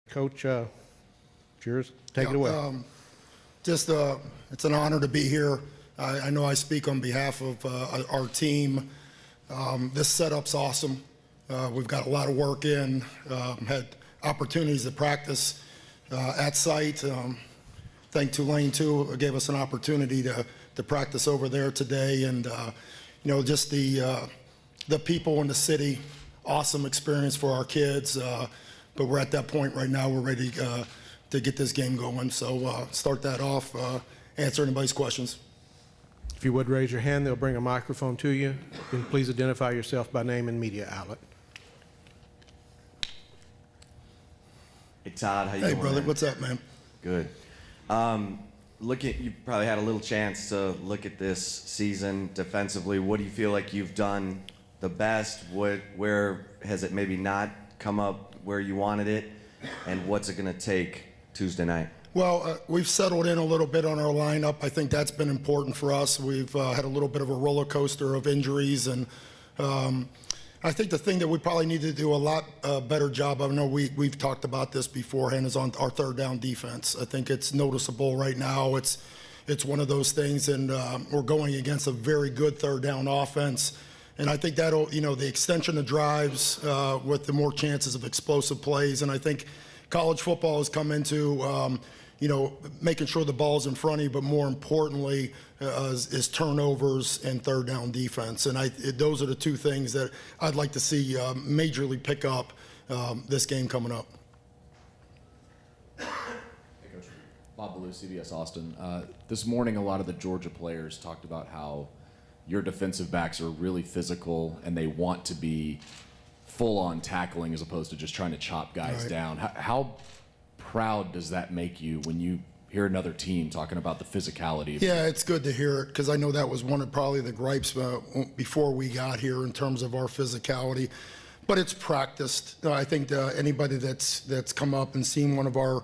Coach, it's yours. Take it away. It's an honor to be here. I know I speak on behalf of our team. This setup's awesome. We've got a lot of work in, had opportunities to practice at site. Thank Tulane, too, gave us an opportunity to practice over there today. And, just the people in the city, awesome experience for our kids. But we're at that point right now. We're ready to get this game going. So start that off, answer anybody's questions. If you would raise your hand, they'll bring a microphone to you. And please identify yourself by name and media outlet. Hey Todd, how you doing? doing? Hey brother, what's up, man? Good. You probably had a little chance to look at this season defensively. What do you feel like you've done the best? Where has it maybe not come up where you wanted it? And what's it going to take Tuesday night? Well, we've settled in a little bit on our lineup. I think that's been important for us. We've had a little bit of a roller coaster of injuries, and I think the thing that we probably need to do a lot better job of, I know we've talked about this beforehand, is on our third down defense. I think it's noticeable right now. It's one of those things, and we're going against a very good third down offense. And I think that'll, the extension of drives with the more chances of explosive plays. And I think college football has come into, making sure the ball's in front of you, but more importantly is turnovers and third down defense. And those are the two things that I'd like to see majorly pick up this game coming up. Hey, Coach. Bob Ballou, CBS Austin. This morning, a lot of the Georgia players talked about how your defensive backs are really physical and they want to be full-on tackling as opposed to just trying to chop guys down. How proud does that make you when you hear another team talking about the physicality? Yeah, it's good to hear it because I know that was one of probably the gripes before we got here in terms of our physicality. But it's practiced. I think anybody that's come up and seen one of our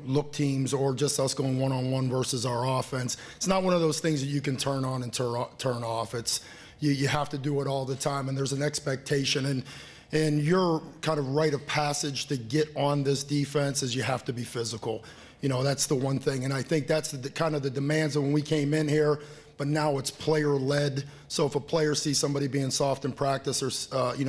look teams or just us going one-on-one versus our offense, it's not one of those things that you can turn on and turn off. It's you have to do it all the time, and there's an expectation. And your kind of rite of passage to get on this defense is you have to be physical. That's the one thing. And I think that's the kind of the demands of when we came in here, but now it's player-led. So if a player sees somebody being soft in practice or,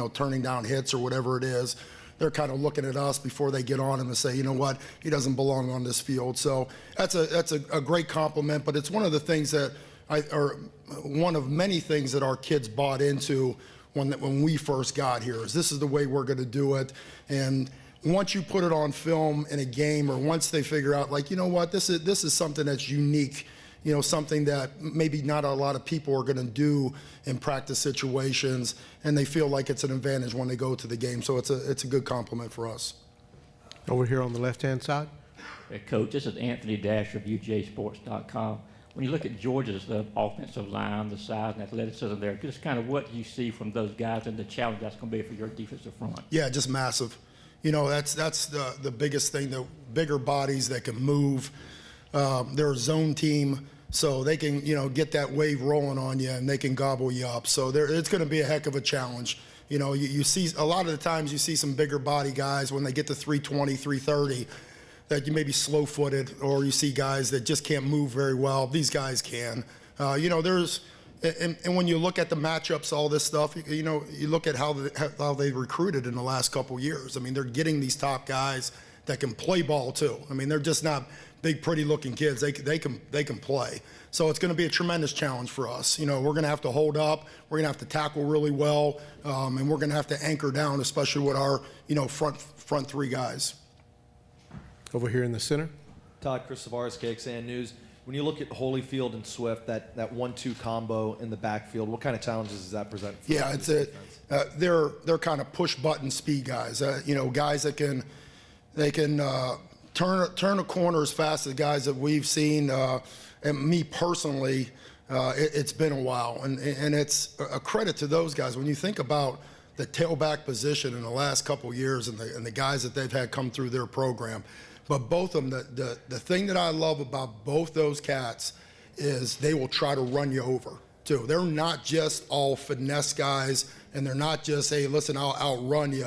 turning down hits or whatever it is, they're kind of looking at us before they get on him and say, you know what, he doesn't belong on this field. So that's a great compliment, but it's one of the things that one of many things that our kids bought into when we first got here. This is the way we're going to do it. And once you put it on film in a game, or once they figure out, like, you know what, this is something that's unique, something that maybe not a lot of people are going to do in practice situations, and they feel like it's an advantage when they go to the game. So it's a good compliment for us. Over here on the left-hand side. Hey, Coach, this is Anthony Dash of UJSports.com. When you look at Georgia's offensive line, the size and athleticism there, just kind of what you see from those guys and the challenge that's going to be for your defensive front. Yeah, just massive. That's the biggest thing. The bigger bodies that can move. They're a zone team, so they can get that wave rolling on you and they can gobble you up. So it's going to be a heck of a challenge. You see a lot of the times you see some bigger body guys when they get to 320, 330. That you may be slow-footed, or you see guys that just can't move very well. These guys can. And when you look at the matchups, all this stuff, you look at how they recruited in the last couple years. I mean, they're getting these top guys that can play ball too. I mean, they're just not big, pretty-looking kids. They can play. So it's going to be a tremendous challenge for us. We're going to have to hold up. We're going to have to tackle really well, and we're going to have to anchor down, especially with our front three guys. Over here in the center. Todd, Chris Savares, KXAN News. When you look at Holyfield and Swift, that 1-2 combo in the backfield, what kind of challenges does that present? Yeah, they're kind of push button speed guys. Guys that can turn a corner as fast as guys that we've seen. And me personally, it's been a while, and it's a credit to those guys. When you think about the tailback position in the last couple of years and the guys that they've had come through their program. But both of them, the thing that I love about both those cats is they will try to run you over, too. They're not just all finesse guys, and they're not just, hey, listen, I'll outrun you.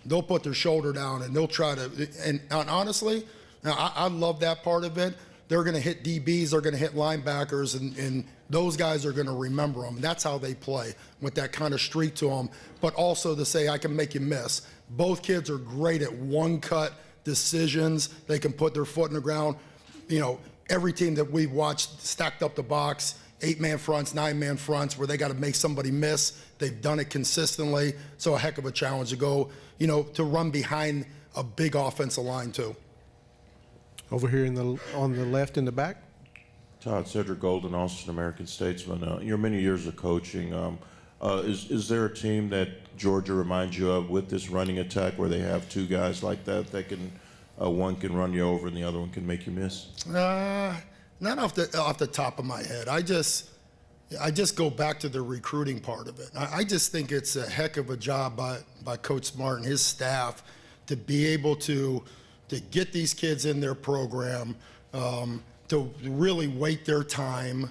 they'll put their shoulder down and they'll try to, and honestly, now I love that part of it. They're going to hit DBs, they're going to hit linebackers, and those guys are going to remember them. That's how they play, with that kind of streak to them, but also to say, I can make you miss. Both kids are great at one-cut decisions. They can put their foot in the ground. You know, every team that we've watched stacked up the box, 8-man fronts, 9-man fronts, where they got to make somebody miss. They've done it consistently, so a heck of a challenge to go, you know, to run behind a big offensive line too. Over here on the left in the back. Todd, Cedric Golden, Austin American Statesman. Your many years of coaching, is there a team that Georgia reminds you of with this running attack where they have two guys like that can, one can run you over and the other one can make you miss? Not off the top of my head. I just go back to the recruiting part of it. I just think it's a heck of a job by Coach Smart and his staff to be able to get these kids in their program, to really wait their time,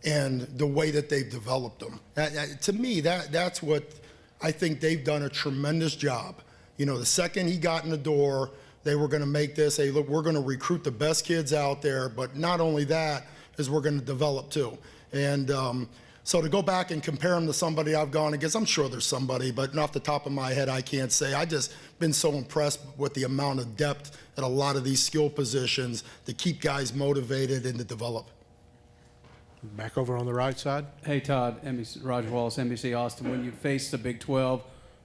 and the way that they've developed them. To me, that's what I think they've done a tremendous job. You know, the second he got in the door, they were going to make this, hey, look, we're going to recruit the best kids out there, but not only that, is we're going to develop too. And so to go back and compare them to somebody I've gone against, I'm sure there's somebody, but off the top of my head, I can't say. I just been so impressed with the amount of depth at a lot of these skill positions to keep guys motivated and to develop. Back over on the right side. Hey, Todd, Roger Wallace, NBC Austin. When you face the Big 12,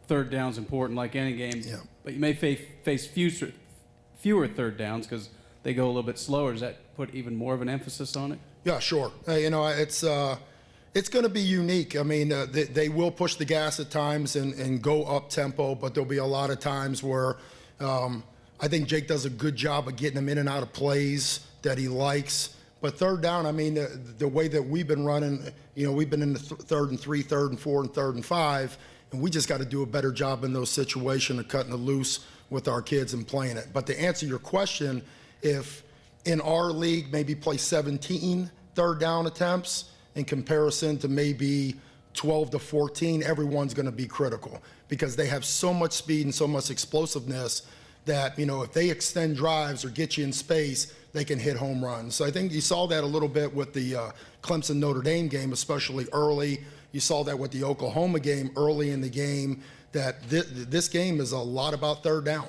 third down's important like any game, Yeah. but you may face fewer third downs because they go a little bit slower. Does that put even more of an emphasis on it? Yeah, sure. You know, it's going to be unique. I mean, they will push the gas at times and go up tempo, but there'll be a lot of times where I think Jake does a good job of getting them in and out of plays that he likes. But third down, I mean, the way that we've been running, you know, we've been in the 3rd and 3, 3rd and 4, and 3rd and 5, and we just got to do a better job in those situations of cutting it loose with our kids and playing it. But to answer your question, if in our league maybe play 17 third down attempts in comparison to maybe 12 to 14, everyone's going to be critical because they have so much speed and so much explosiveness that, you know, if they extend drives or get you in space, they can hit home runs. So I think you saw that a little bit with the Clemson-Notre Dame game, especially early. You saw that with the Oklahoma game early in the game, that this game is a lot about third down.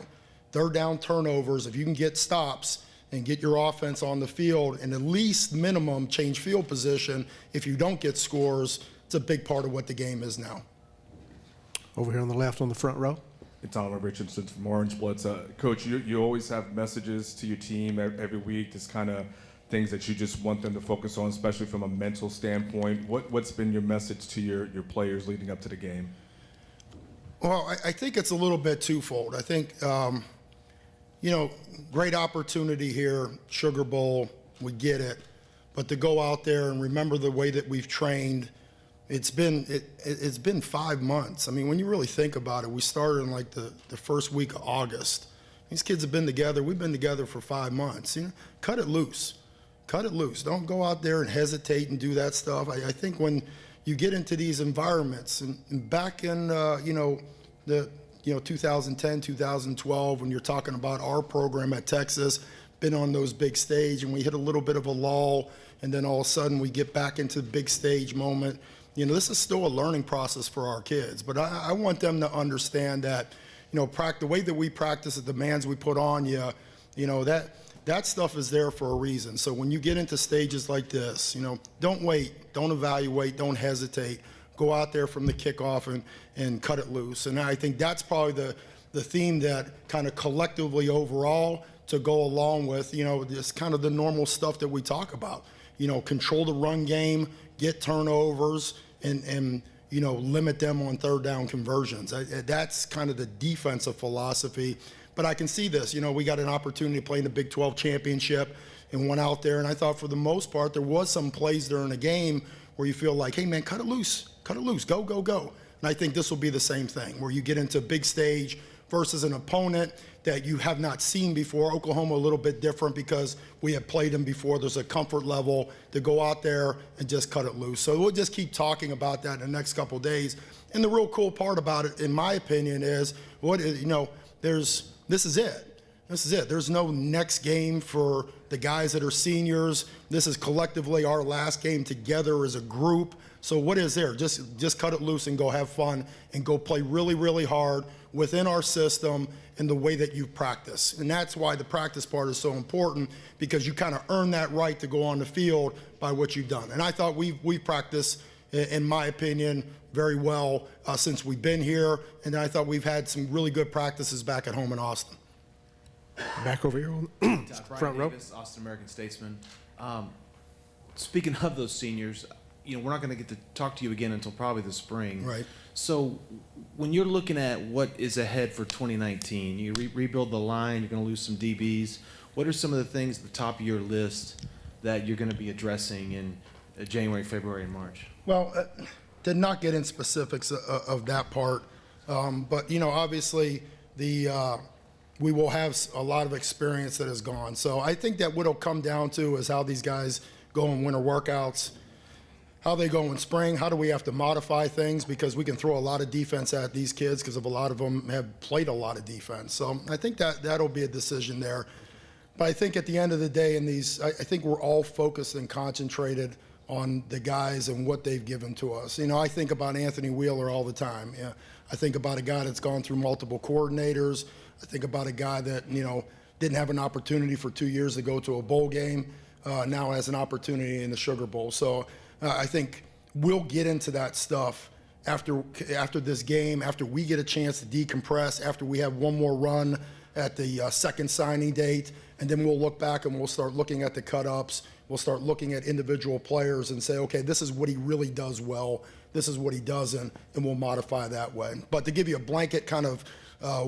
Third down turnovers, if you can get stops and get your offense on the field and at least minimum change field position, if you don't get scores, it's a big part of what the game is now. Over here on the left on the front row. It's Oliver Richardson from Orange Bloods. Coach, you always have messages to your team every week, just kind of things that you just want them to focus on, especially from a mental standpoint. What's been your message to your players leading up to the game? Well, I think it's a little bit twofold. I think, you know, great opportunity here, Sugar Bowl, we get it. But to go out there and remember the way that we've trained, it's been 5 months. I mean, when you really think about it, we started in like the first week of August. These kids have been together. We've been together for 5 months. You know, cut it loose. Cut it loose. Don't go out there and hesitate and do that stuff. I think when you get into these environments, and back in, 2010, 2012, when you're talking about our program at Texas, been on those big stage, and we hit a little bit of a lull, and then all of a sudden we get back into the big stage moment. You know, this is still a learning process for our kids, but I want them to understand that, you know, the way that we practice, the demands we put on you, you know, that stuff is there for a reason. So when you get into stages like this, you know, don't wait, don't evaluate, don't hesitate. Go out there from the kickoff and cut it loose. And I think that's probably the theme that kind of collectively overall to go along with, you know, this kind of the normal stuff that we talk about. You know, control the run game, get turnovers, and you know, limit them on third down conversions. That's kind of the defensive philosophy. But I can see this. You know, we got an opportunity to play in the Big 12 championship and went out there, and I thought for the most part there was some plays during the game where you feel like, hey, man, cut it loose, go, go, go. And I think this will be the same thing, where you get into a big stage versus an opponent that you have not seen before. Oklahoma a little bit different because we have played them before. There's a comfort level to go out there and just cut it loose. So we'll just keep talking about that in the next couple of days. And the real cool part about it, in my opinion, is this is it. This is it. There's no next game for the guys that are seniors. This is collectively our last game together as a group. So what is there? Just cut it loose and go have fun and go play really, really hard within our system in the way that you practice. And that's why the practice part is so important, because you kind of earn that right to go on the field by what you've done. And I thought we've practiced, in my opinion, very well since we've been here. And I thought we've had some really good practices back at home in Austin. Back over here on Brian front row. Davis, Austin American Statesman. Speaking of those seniors, we're not going to get to talk to you again until probably the spring. Right. So when you're looking at what is ahead for 2019, you rebuild the line, you're going to lose some DBs. What are some of the things at the top of your list that you're going to be addressing in January, February, and March? Well, did not get in specifics of that part, but obviously we will have a lot of experience that is gone. So I think that what it'll come down to is how these guys go in winter workouts, how they go in spring, how do we have to modify things, because we can throw a lot of defense at these kids because of a lot of them have played a lot of defense. So I think that'll be a decision there. But I think at the end of the day, I think we're all focused and concentrated on the guys and what they've given to us. I think about Anthony Wheeler all the time. I think about a guy that's gone through multiple coordinators. I think about a guy that, didn't have an opportunity for 2 years to go to a bowl game, now has an opportunity in the Sugar Bowl. So I think we'll get into that stuff after this game, after we get a chance to decompress, after we have one more run at the second signing date, and then we'll look back and we'll start looking at the cut-ups. We'll start looking at individual players and say, okay, this is what he really does well. This is what he doesn't, and we'll modify that way. But to give you a blanket kind of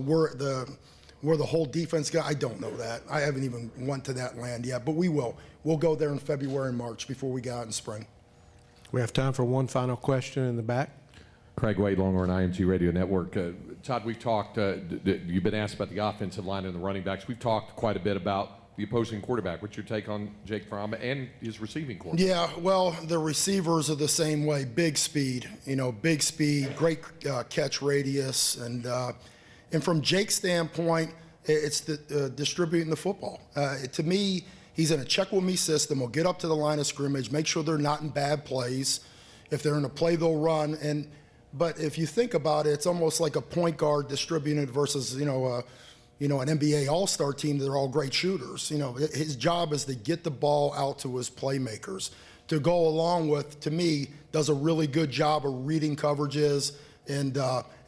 where the whole defense got, I don't know that. I haven't even went to that land yet, but we will. We'll go there in February and March before we go out in spring. We have time for one final question in the back. Craig Wade, Longhorn IMG Radio Network. Todd, we've talked, you've been asked about the offensive line and the running backs. We've talked quite a bit about the opposing quarterback. What's your take on Jake Fromm and his receiving quarterback? Yeah, well, the receivers are the same way. Big speed, great catch radius. And from Jake's standpoint, it's distributing the football. To me, he's in a check-with-me system. He'll get up to the line of scrimmage, make sure they're not in bad plays. If they're in a play, they'll run. But if you think about it, it's almost like a point guard distributed versus, an NBA All-Star team that are all great shooters. His job is to get the ball out to his playmakers. To go along with, to me, does a really good job of reading coverages and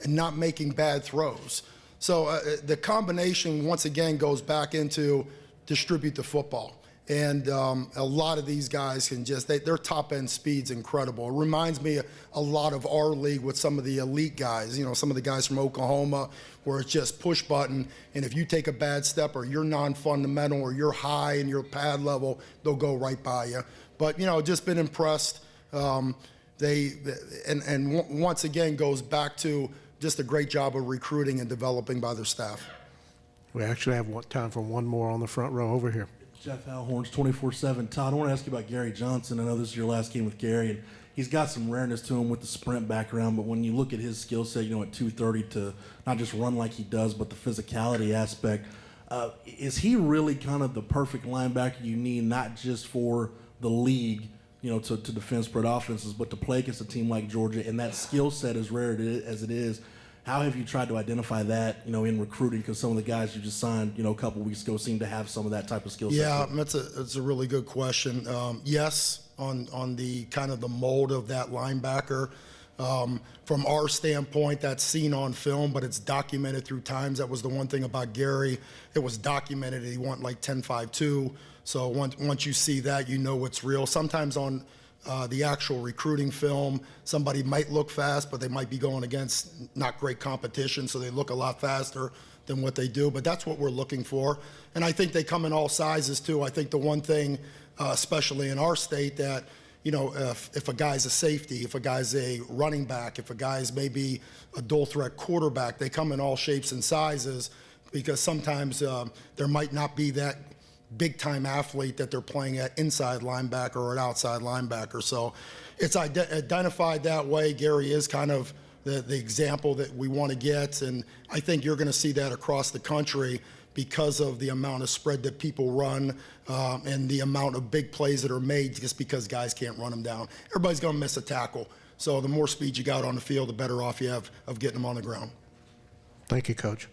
not making bad throws. So the combination, once again, goes back into distribute the football. And a lot of these guys can their top-end speed's incredible. It reminds me a lot of our league with some of the elite guys, some of the guys from Oklahoma, where it's just push button, and if you take a bad step or you're non-fundamental or you're high in your pad level, they'll go right by you. But, just been impressed. And once again goes back to just a great job of recruiting and developing by their staff. We actually have time for one more on the front row over here. Jeff Alhorns, 24/7. Todd, I want to ask you about Gary Johnson. I know this is your last game with Gary, and he's got some rareness to him with the sprint background, but when you look at his skill set, at 230 to not just run like he does, but the physicality aspect, is he really kind of the perfect linebacker you need, not just for the league, to defend spread offenses, but to play against a team like Georgia, and that skill set, as rare as it is, how have you tried to identify that, in recruiting? Because some of the guys you just signed, a couple weeks ago seem to have some of that type of skill set. Yeah, that's a really good question. Yes, on the kind of the mold of that linebacker. From our standpoint, that's seen on film, but it's documented through times. That was the one thing about Gary. It was documented that he went like 10.52. So once you see that, it's real. Sometimes on the actual recruiting film, somebody might look fast, but they might be going against not great competition, so they look a lot faster than what they do. But that's what we're looking for. And I think they come in all sizes, too. I think the one thing, especially in our state, that, if a guy's a safety, if a guy's a running back, if a guy's maybe a dual-threat quarterback, they come in all shapes and sizes, because sometimes there might not be that big-time athlete that they're playing at inside linebacker or at outside linebacker. So it's identified that way. Gary is kind of the example that we want to get, and I think you're going to see that across the country because of the amount of spread that people run and the amount of big plays that are made just because guys can't run them down. Everybody's going to miss a tackle. So the more speed you got on the field, the better off you have of getting them on the ground. Thank you, Coach.